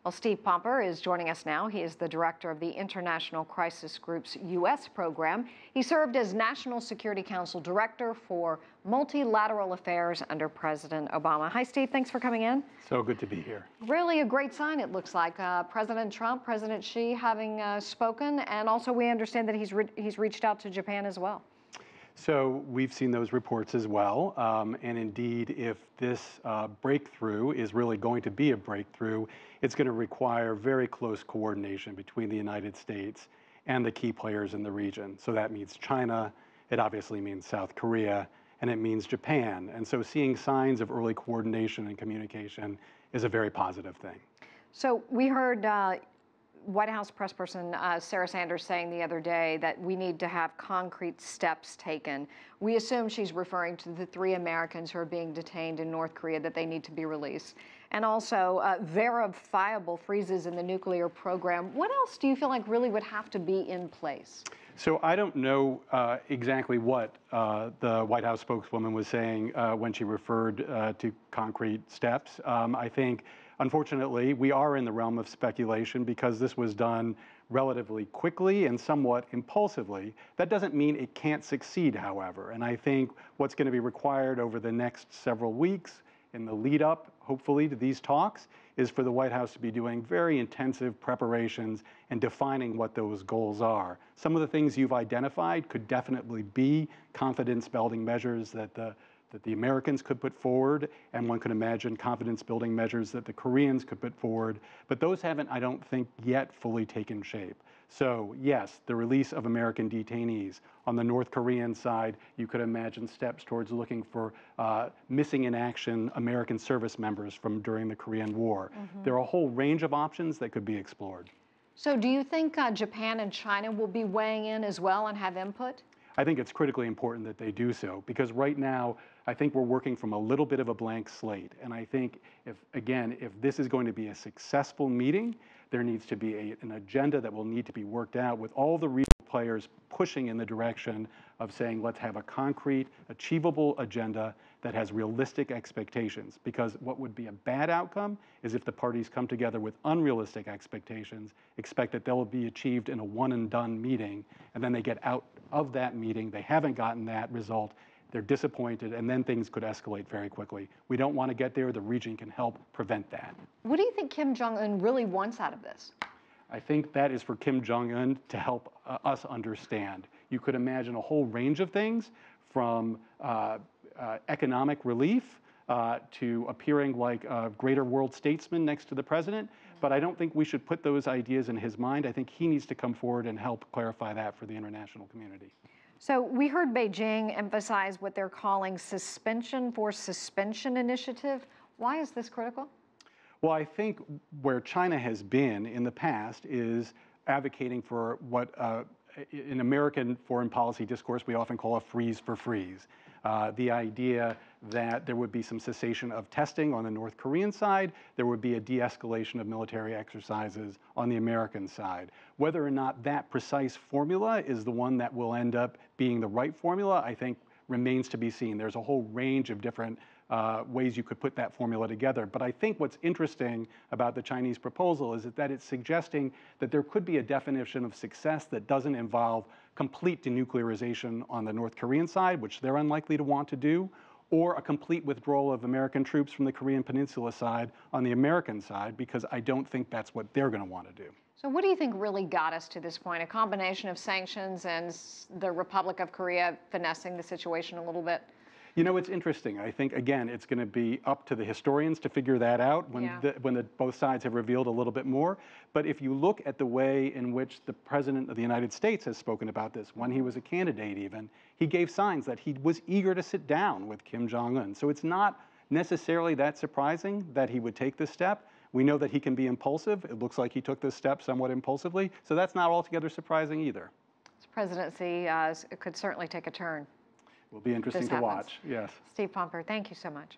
Well, Steve Pomper is joining us now. He is the director of the International Crisis Group's U.S. program. He served as National Security Council Director for Multilateral Affairs under President Obama. Hi, Steve. Thanks for coming in. So good to be here. Really a great sign, it looks like. President Trump, President Xi having spoken, and also we understand that he's reached out to Japan as well. So we've seen those reports as well. And indeed, if this breakthrough is really going to be a breakthrough, it's going to require very close coordination between the United States and the key players in the region. So that means China, it obviously means South Korea, and it means Japan. And so seeing signs of early coordination and communication is a very positive thing. So we heard White House press person Sarah Sanders saying the other day that we need to have concrete steps taken. We assume she's referring to the 3 Americans who are being detained in North Korea, that they need to be released. And also verifiable freezes in the nuclear program. What else do you feel like really would have to be in place? So I don't know exactly what the White House spokeswoman was saying when she referred to concrete steps. I think, unfortunately, we are in the realm of speculation because this was done relatively quickly and somewhat impulsively. That doesn't mean it can't succeed, however. And I think what's going to be required over the next several weeks in the lead up, hopefully, to these talks is for the White House to be doing very intensive preparations and defining what those goals are. Some of the things you've identified could definitely be confidence-building measures that the Americans could put forward, and one could imagine confidence-building measures that the Koreans could put forward, but those haven't, I don't think, yet fully taken shape. So yes, the release of American detainees. On the North Korean side, you could imagine steps towards looking for missing in action American service members from during the Korean War. There are a whole range of options that could be explored. So do you think Japan and China will be weighing in as well and have input? I think it's critically important that they do so, because right now, I think we're working from a little bit of a blank slate. And I think, if this is going to be a successful meeting, there needs to be an agenda that will need to be worked out with all the regional players pushing in the direction of saying, let's have a concrete, achievable agenda that has realistic expectations. Because what would be a bad outcome is if the parties come together with unrealistic expectations, expect that they'll be achieved in a one-and-done meeting, and then they get out of that meeting, they haven't gotten that result, they're disappointed, and then things could escalate very quickly. We don't want to get there. The region can help prevent that. What do you think Kim Jong Un really wants out of this? I think that is for Kim Jong Un to help us understand. You could imagine a whole range of things, from economic relief to appearing like a greater world statesman next to the president. But I don't think we should put those ideas in his mind. I think he needs to come forward and help clarify that for the international community. So we heard Beijing emphasize what they're calling suspension for suspension initiative. Why is this critical? Well, I think where China has been in the past is advocating for what in American foreign policy discourse we often call a freeze for freeze. The idea that there would be some cessation of testing on the North Korean side, there would be a de-escalation of military exercises on the American side. Whether or not that precise formula is the one that will end up being the right formula, I think remains to be seen. There's a whole range of different ways you could put that formula together. But I think what's interesting about the Chinese proposal is that it's suggesting that there could be a definition of success that doesn't involve complete denuclearization on the North Korean side, which they're unlikely to want to do, or a complete withdrawal of American troops from the Korean Peninsula side on the American side, because I don't think that's what they're going to want to do. So what do you think really got us to this point? A combination of sanctions and the Republic of Korea finessing the situation a little bit? You know, it's interesting. I think, again, it's going to be up to the historians to figure that out when both sides have revealed a little bit more. But if you look at the way in which the President of the United States has spoken about this, when he was a candidate even, he gave signs that he was eager to sit down with Kim Jong Un. So it's not necessarily that surprising that he would take this step. We know that he can be impulsive. It looks like he took this step somewhat impulsively. So that's not altogether surprising either. This presidency could certainly take a turn. Will be interesting to watch, yes. Steve Pomper, thank you so much.